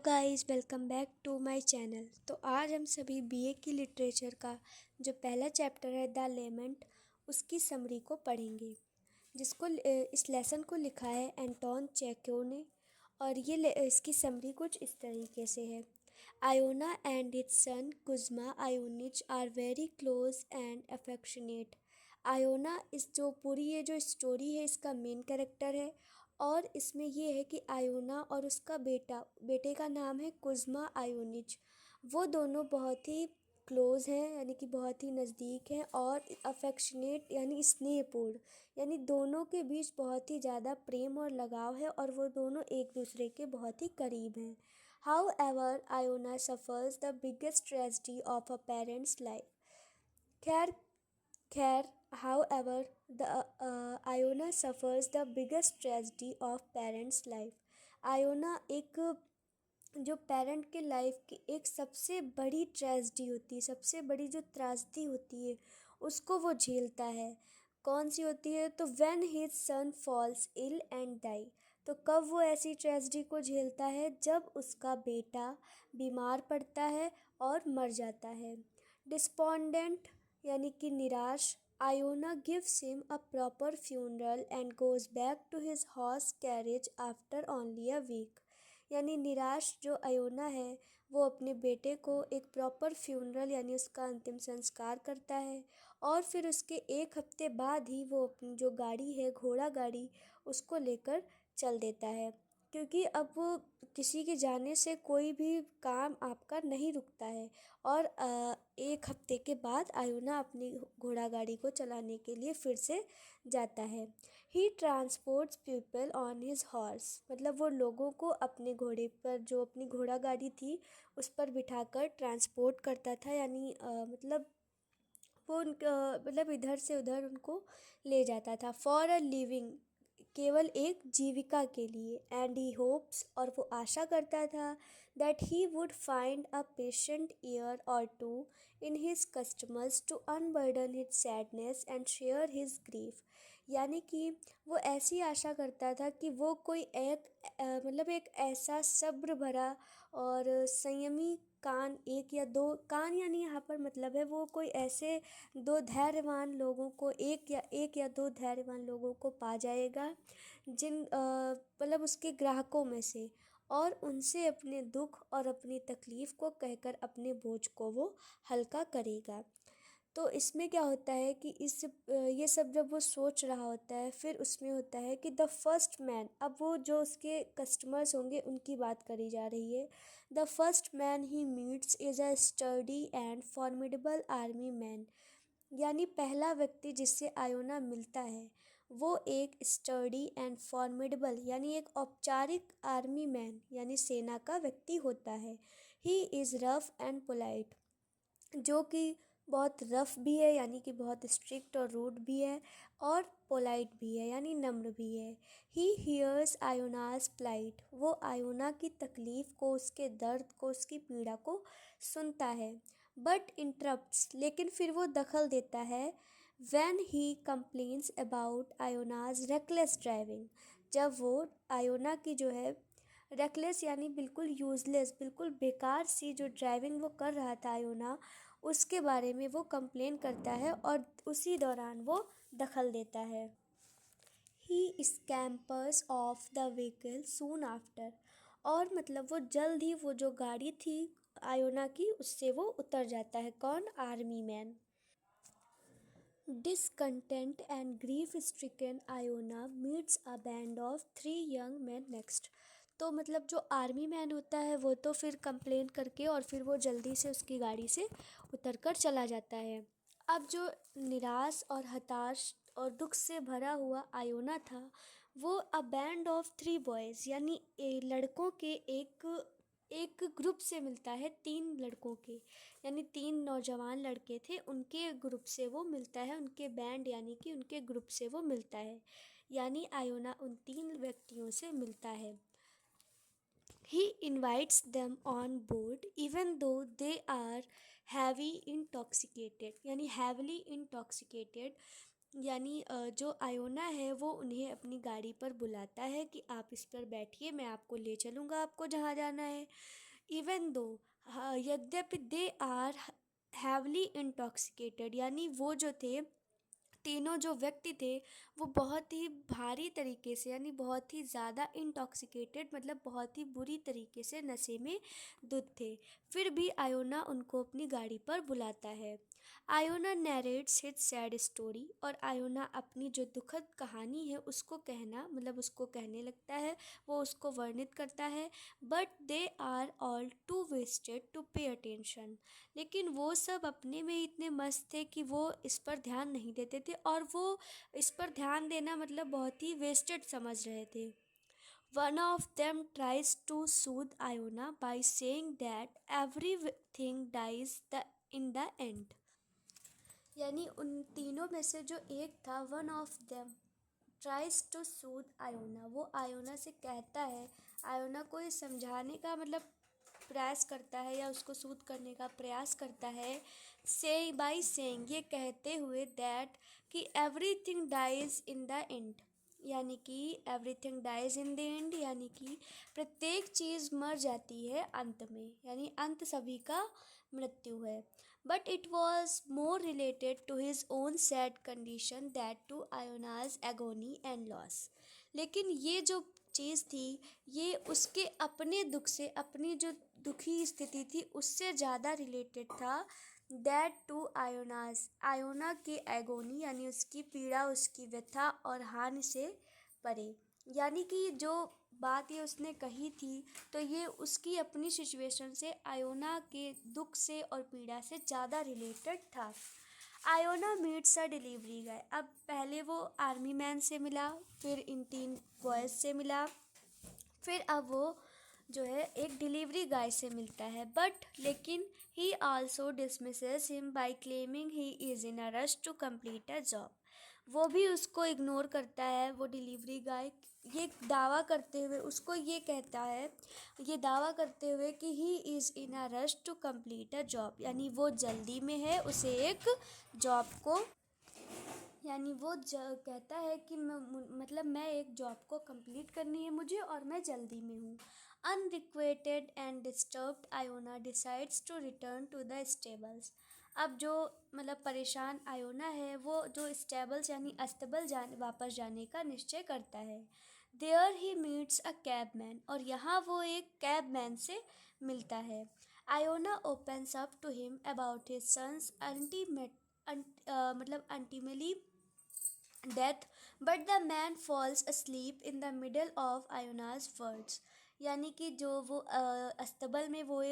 Guys, welcome back to my channel. तो आज हम सभी बीए की लिटरेचर का जो पहला चैप्टर है द लेमेंट, उसकी समरी को पढ़ेंगे, जिसको इस लेसन को लिखा है एंटोन चेको ने। और इसकी समरी कुछ इस तरीके से है। Iona and its son Kuzma Ionich are very close and affectionate. Iona इस जो पूरी ये जो स्टोरी है इसका मेन कैरेक्टर है। और इसमें ये है कि आयोना और उसका बेटे का नाम है कुज्मा आयोनिच। वो दोनों बहुत ही क्लोज हैं, यानी कि बहुत ही नज़दीक हैं, और अफेक्शनेट यानी स्नेहपूर्ण, यानी दोनों के बीच बहुत ही ज़्यादा प्रेम और लगाव है और वो दोनों एक दूसरे के बहुत ही करीब हैं। How ever Iona suffers the biggest tragedy of a parents life. खैर खैर however, the Iona suffers the biggest tragedy of parents' life. Iona एक जो पेरेंट के लाइफ की एक सबसे बड़ी ट्रेजिडी होती है, सबसे बड़ी जो त्रासदी होती है, उसको वो झेलता है। कौन सी होती है? तो when his son falls ill and die. तो कब वो ऐसी ट्रेजिडी को झेलता है? जब उसका बेटा बीमार पड़ता है और मर जाता है। डिस्पोंडेंट यानी कि निराश, Iona gives him a proper funeral and goes back to his horse carriage after only a week. यानी निराश जो आयोना है वो अपने बेटे को एक प्रॉपर फ्यूनरल यानी उसका अंतिम संस्कार करता है, और फिर उसके एक हफ्ते बाद ही वो अपनी जो गाड़ी है, घोड़ा गाड़ी, उसको लेकर चल देता है। क्योंकि अब वो किसी के जाने से कोई भी काम आपका नहीं रुकता है। और एक हफ्ते के बाद आयोना अपनी घोड़ा गाड़ी को चलाने के लिए फिर से जाता है। He transports people on his horse, मतलब वो लोगों को अपने घोड़े पर, जो अपनी घोड़ा गाड़ी थी उस पर बिठाकर ट्रांसपोर्ट करता था, यानी मतलब वो मतलब इधर से उधर उनको ले जाता था। फॉर अ लिविंग, केवल एक जीविका के लिए। एंड ही होप्स, और वो आशा करता था, that he would find a patient ear और to in his customers to unburden his sadness and share his grief. यानी कि वो ऐसी आशा करता था कि वो कोई एक मतलब एक ऐसा सब्र भरा और संयमी कान, एक या दो कान, यानी यहाँ पर मतलब है वो कोई ऐसे दो धैर्यवान लोगों को, एक या दो धैर्यवान लोगों को पा जाएगा, जिन मतलब उसके ग्राहकों में से, और उनसे अपने दुख और अपनी तकलीफ़ को कहकर अपने बोझ को वो हल्का करेगा। तो इसमें क्या होता है कि ये सब जब वो सोच रहा होता है, फिर उसमें होता है कि द फर्स्ट मैन, अब वो जो उसके कस्टमर्स होंगे उनकी बात करी जा रही है। The first man he meets is a sturdy and formidable army man. यानी पहला व्यक्ति जिससे आयोना मिलता है वो एक स्टर्डी एंड फॉर्मिडेबल यानी एक औपचारिक आर्मी मैन यानी सेना का व्यक्ति होता है। He is rough and polite, जो कि बहुत रफ भी है, यानी कि बहुत स्ट्रिक्ट और रूड भी है, और पोलाइट भी है, यानी नम्र भी है। ही हियर्स आयोनास प्लाइट, वो आयोना की तकलीफ़ को, उसके दर्द को, उसकी पीड़ा को सुनता है। बट इंटरप्ट्स, लेकिन फिर वो दखल देता है। When he complains about Iona's reckless driving, जब वो आयोना की जो है रेकलेस यानी बिल्कुल यूज़लेस, बिल्कुल बेकार सी जो ड्राइविंग वो कर रहा था आयोना, उसके बारे में वो कंप्लेन करता है, और उसी दौरान वो दखल देता है। He scampers off the vehicle soon after, और मतलब वो जल्द ही वो जो गाड़ी थी आयोना की उससे वो उतर जाता है। कौन? Army man. Discontent and grief stricken Iona meets a band of 3 young man next. तो मतलब जो आर्मी मैन होता है वो तो फिर कंप्लेन करके और फिर वो जल्दी से उसकी गाड़ी से उतर कर चला जाता है। अब जो निराश और हताश और दुख से भरा हुआ आयोना था, वो अ बैंड ऑफ 3 बॉयज़ यानी लड़कों के एक एक ग्रुप से मिलता है, 3 लड़कों के, यानी 3 नौजवान लड़के थे, उनके ग्रुप से वो मिलता है, उनके बैंड यानी कि उनके ग्रुप से वो मिलता है, यानी आयोना उन 3 व्यक्तियों से मिलता है। He invites them on board even though they are heavy intoxicated, यानी हैवली इंटॉक्सिकेटेड, यानी जो आयोना है वो उन्हें अपनी गाड़ी पर बुलाता है कि आप इस पर बैठिए, मैं आपको ले चलूँगा आपको जहाँ जाना है। इवन दो, यद्यपि दे आर हैवली इंटॉक्सिकेटेड, यानी वो जो थे, तीनों जो व्यक्ति थे, वो बहुत ही भारी तरीके से, यानी बहुत ही ज़्यादा इंटॉक्सिकेटेड, मतलब बहुत ही बुरी तरीके से नशे में धुत थे। फिर भी आयोना उनको अपनी गाड़ी पर बुलाता है। आयोना नैरेट्स हिज सैड स्टोरी, और आयोना अपनी जो दुखद कहानी है उसको कहना, मतलब उसको कहने लगता है, वो उसको वर्णित करता है। But they are all too wasted to pay attention, लेकिन वो सब अपने में इतने मस्त थे कि वो इस पर ध्यान नहीं देते थे, और वो इस पर ध्यान देना मतलब बहुत ही वेस्टेड समझ रहे थे। One of them tries to soothe Iona by saying that everything dies the in the end, यानी उन तीनों में से जो एक था, one of them tries to soothe Iona, वो आयोना से कहता है, आयोना को ये समझाने का मतलब प्रयास करता है, या उसको सूद करने का प्रयास करता है, से बाई सेइंग, ये कहते हुए, दैट कि everything dies in the end, यानी कि everything dies in the end, यानी कि प्रत्येक चीज़ मर जाती है अंत में, यानी अंत सभी का मृत्यु है। But it was more related to his own sad condition that to Iona's agony and loss, लेकिन ये जो चीज़ थी, ये उसके अपने दुख से, अपनी जो दुखी स्थिति थी उससे ज़्यादा रिलेटेड था, दैट टू आयोनास, आयोना के एगोनी, यानी उसकी पीड़ा, उसकी व्यथा और हानि से परे, यानी कि जो बात ये उसने कही थी, तो ये उसकी अपनी सिचुएशन से, आयोना के दुख से और पीड़ा से ज़्यादा रिलेटेड था। आयोना मीट्स अ डिलीवरी गाय, अब पहले वो आर्मी मैन से मिला, फिर इन तीन बॉयज़ से मिला, फिर अब वो जो है एक डिलीवरी गाय से मिलता है। बट लेकिन he also dismisses him by claiming he is in a rush to complete a job, वो भी उसको इग्नोर करता है। वो डिलीवरी गाय ये दावा करते हुए उसको ये कहता है, ये दावा करते हुए कि he is in a rush to complete a job, यानी वो जल्दी में है उसे एक जॉब को, यानी वो कहता है कि मतलब मैं एक जॉब को कंप्लीट करनी है मुझे, और मैं जल्दी में हूँ। Unrequited and disturbed Iona decides to return to the stables, अब जो मतलब परेशान आयोना है, वो जो स्टेबल्स यानी अस्तबल वापस जाने का निश्चय करता है। देयर ही मीट्स अ कैबमैन, और यहाँ वो एक कैबमैन से मिलता है। Iona opens up to him about his son's मतलब ultimately death, but the man falls asleep in the middle of Iona's words, यानी कि जो वो अस्तबल में वो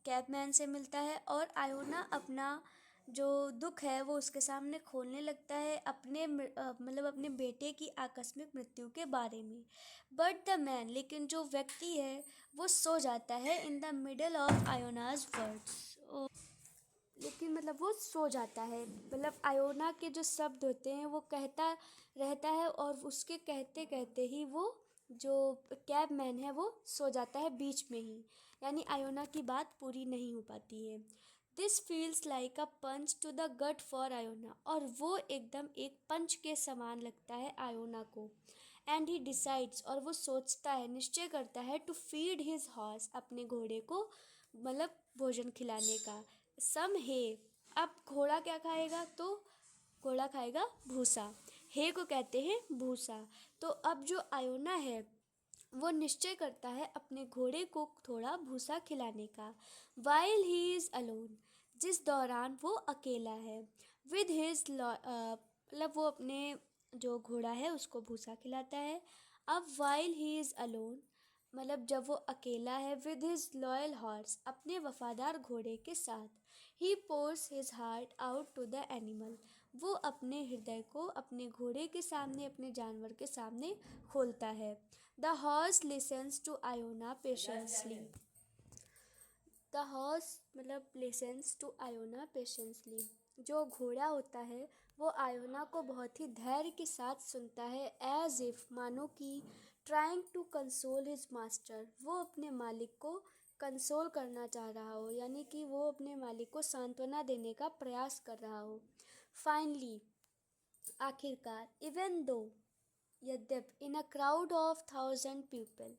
कैबमैन से मिलता है, और आयोना अपना जो दुख है वो उसके सामने खोलने लगता है, अपने मतलब अपने बेटे की आकस्मिक मृत्यु के बारे में। बट द मैन, लेकिन जो व्यक्ति है वो सो जाता है in the middle of Iona's words, लेकिन मतलब वो सो जाता है, मतलब आयोना के जो शब्द होते हैं वो कहता रहता है, और उसके कहते कहते ही वो जो कैब मैन है वो सो जाता है बीच में ही, यानी आयोना की बात पूरी नहीं हो पाती है। This feels like a punch to the gut for Iona, और वो एकदम एक पंच के समान लगता है आयोना को। एंड ही डिसाइड्स, और वो सोचता है, निश्चय करता है, टू फीड हिज हॉर्स, अपने घोड़े को मतलब भोजन खिलाने का। सम हे, अब घोड़ा क्या खाएगा, तो घोड़ा खाएगा भूसा, हे को कहते हैं भूसा। तो अब जो आयोना है वो निश्चय करता है अपने घोड़े को थोड़ा भूसा खिलाने का। वाइल ही इज़ अलोन, जिस दौरान वो अकेला है। विद हिज मतलब वो अपने जो घोड़ा है उसको भूसा खिलाता है। अब वाइल ही इज़ अलोन, मतलब जब वो अकेला है, विद हिज लॉयल हॉर्स, अपने वफादार घोड़े के साथ, he pours his heart out to the animal, वो अपने हृदय को अपने घोड़े के सामने, अपने जानवर के सामने खोलता है। The horse listens to Iona patiently, the horse मतलब लिसन्स टू आयोना पेशेंसली, जो घोड़ा होता है वो आयोना को बहुत ही धैर्य के साथ सुनता है, एज इफ, मानो कि trying to console his master, वो अपने मालिक को कंसोल करना चाह रहा हो, यानी कि वो अपने मालिक को सांत्वना देने का प्रयास कर रहा हो। फाइनली आखिरकार, इवन दो, यद्यप in a crowd of 1,000 people,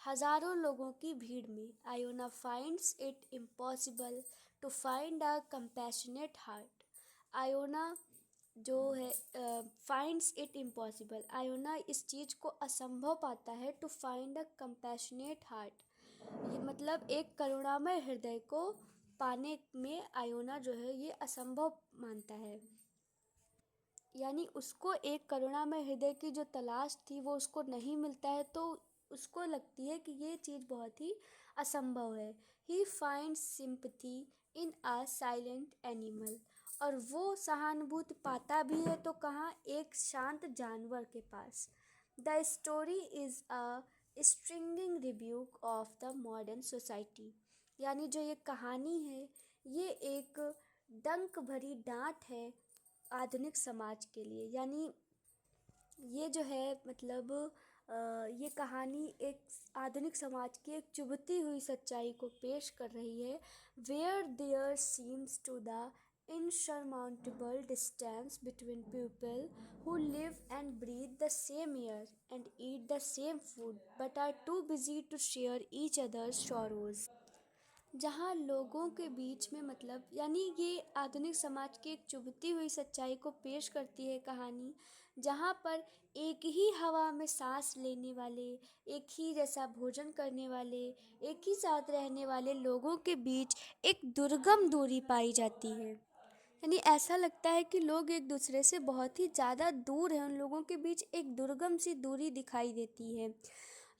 हजारों लोगों की भीड़ में, Iona finds it impossible to find a compassionate heart. Iona जो है फाइंड्स इट इम्पॉसिबल, आयोना इस चीज़ को असंभव पाता है to find a compassionate heart. ये मतलब एक करुणामय हृदय को पाने में आयोना जो है ये असंभव मानता है। यानी उसको एक करुणामय हृदय की जो तलाश थी वो उसको नहीं मिलता है, तो उसको लगती है कि ये चीज़ बहुत ही असंभव है। He find sympathy in a silent animal, और वो सहानुभूति पाता भी है तो कहाँ, एक शांत जानवर के पास। The story is a stringing rebuke of the modern society, यानी जो ये कहानी है ये एक डंक भरी डांट है आधुनिक समाज के लिए। यानी ये जो है मतलब ये कहानी एक आधुनिक समाज की एक चुभती हुई सच्चाई को पेश कर रही है। Where there seems to the insurmountable distance between people who live and breathe the same air and eat the same food but are too busy to share each other's sorrows। जहाँ लोगों के बीच में मतलब यानी ये आधुनिक समाज की एक चुभती हुई सच्चाई को पेश करती है कहानी, जहाँ पर एक ही हवा में सांस लेने वाले, एक ही जैसा भोजन करने वाले, एक ही साथ रहने वाले लोगों के बीच एक दुर्गम दूरी पाई जाती है। यानी ऐसा लगता है कि लोग एक दूसरे से बहुत ही ज़्यादा दूर हैं, उन लोगों के बीच एक दुर्गम सी दूरी दिखाई देती है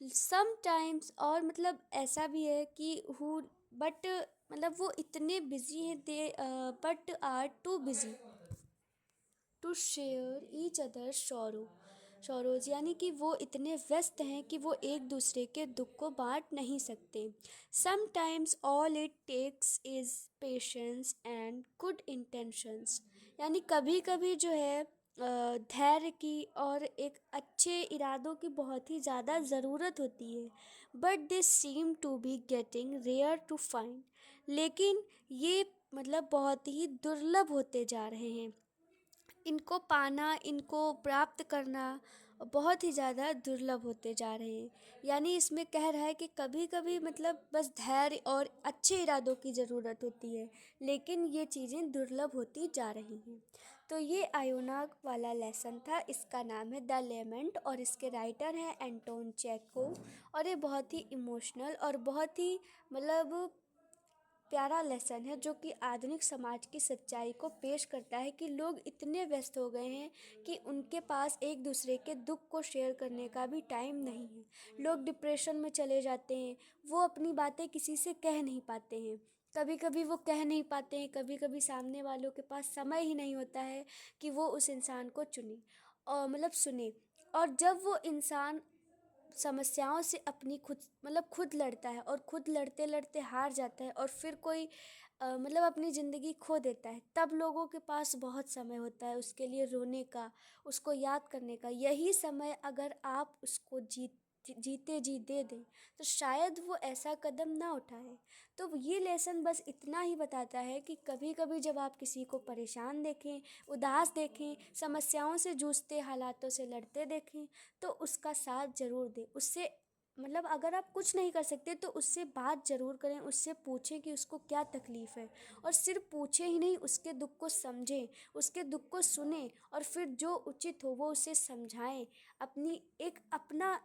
समटाइम्स। और मतलब ऐसा भी है कि हु बट मतलब वो इतने बिजी हैं, they but are too busy to share each other sorrows, यानी कि वो इतने व्यस्त हैं कि वो एक दूसरे के दुख को बांट नहीं सकते। Sometimes all it takes is patience and good intentions, यानी कभी कभी जो है धैर्य की और एक अच्छे इरादों की बहुत ही ज़्यादा ज़रूरत होती है। But they seem to be getting rare to find, लेकिन ये मतलब बहुत ही दुर्लभ होते जा रहे हैं। इनको पाना, इनको प्राप्त करना बहुत ही ज़्यादा दुर्लभ होते जा रहे हैं। यानी इसमें कह रहा है कि कभी कभी मतलब बस धैर्य और अच्छे इरादों की ज़रूरत होती है, लेकिन ये चीज़ें दुर्लभ होती जा रही हैं। तो ये आयोना वाला लेसन था, इसका नाम है द लेमेंट और इसके राइटर हैं एंटोन चेको। और ये बहुत ही इमोशनल और बहुत ही मतलब प्यारा लेसन है जो कि आधुनिक समाज की सच्चाई को पेश करता है कि लोग इतने व्यस्त हो गए हैं कि उनके पास एक दूसरे के दुख को शेयर करने का भी टाइम नहीं है। लोग डिप्रेशन में चले जाते हैं, वो अपनी बातें किसी से कह नहीं पाते हैं। कभी कभी वो कह नहीं पाते हैं, कभी कभी सामने वालों के पास समय ही नहीं होता है कि वो उस इंसान को चुने और मतलब सुने। और जब वो इंसान समस्याओं से अपनी खुद लड़ता है और खुद लड़ते लड़ते हार जाता है और फिर कोई मतलब अपनी ज़िंदगी खो देता है, तब लोगों के पास बहुत समय होता है उसके लिए रोने का, उसको याद करने का। यही समय अगर आप उसको जीते जी दे दें तो शायद वो ऐसा कदम ना उठाए। तो ये लेसन बस इतना ही बताता है कि कभी कभी जब आप किसी को परेशान देखें, उदास देखें, समस्याओं से जूझते, हालातों से लड़ते देखें, तो उसका साथ ज़रूर दें। उससे मतलब अगर आप कुछ नहीं कर सकते तो उससे बात ज़रूर करें, उससे पूछें कि उसको क्या तकलीफ़ है। और सिर्फ पूछें ही नहीं, उसके दुख को समझें, उसके दुख को सुनें और फिर जो उचित हो वो उसे समझाएं। अपनी एक अपना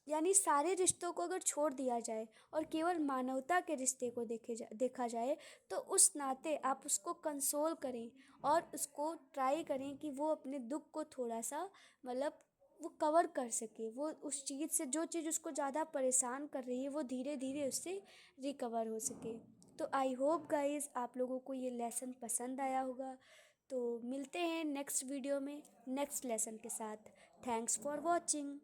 यानी सारे रिश्तों को अगर छोड़ दिया जाए और केवल मानवता के रिश्ते को देखा जाए, तो उस नाते आप उसको कंसोल करें और उसको ट्राई करें कि वो अपने दुख को थोड़ा सा मतलब वो कवर कर सके, वो उस चीज़ से जो चीज़ उसको ज़्यादा परेशान कर रही है वो धीरे धीरे उससे रिकवर हो सके। तो आई होप गाइस आप लोगों को ये लेसन पसंद आया होगा। तो मिलते हैं नेक्स्ट वीडियो में नेक्स्ट लेसन के साथ। Thanks for watching.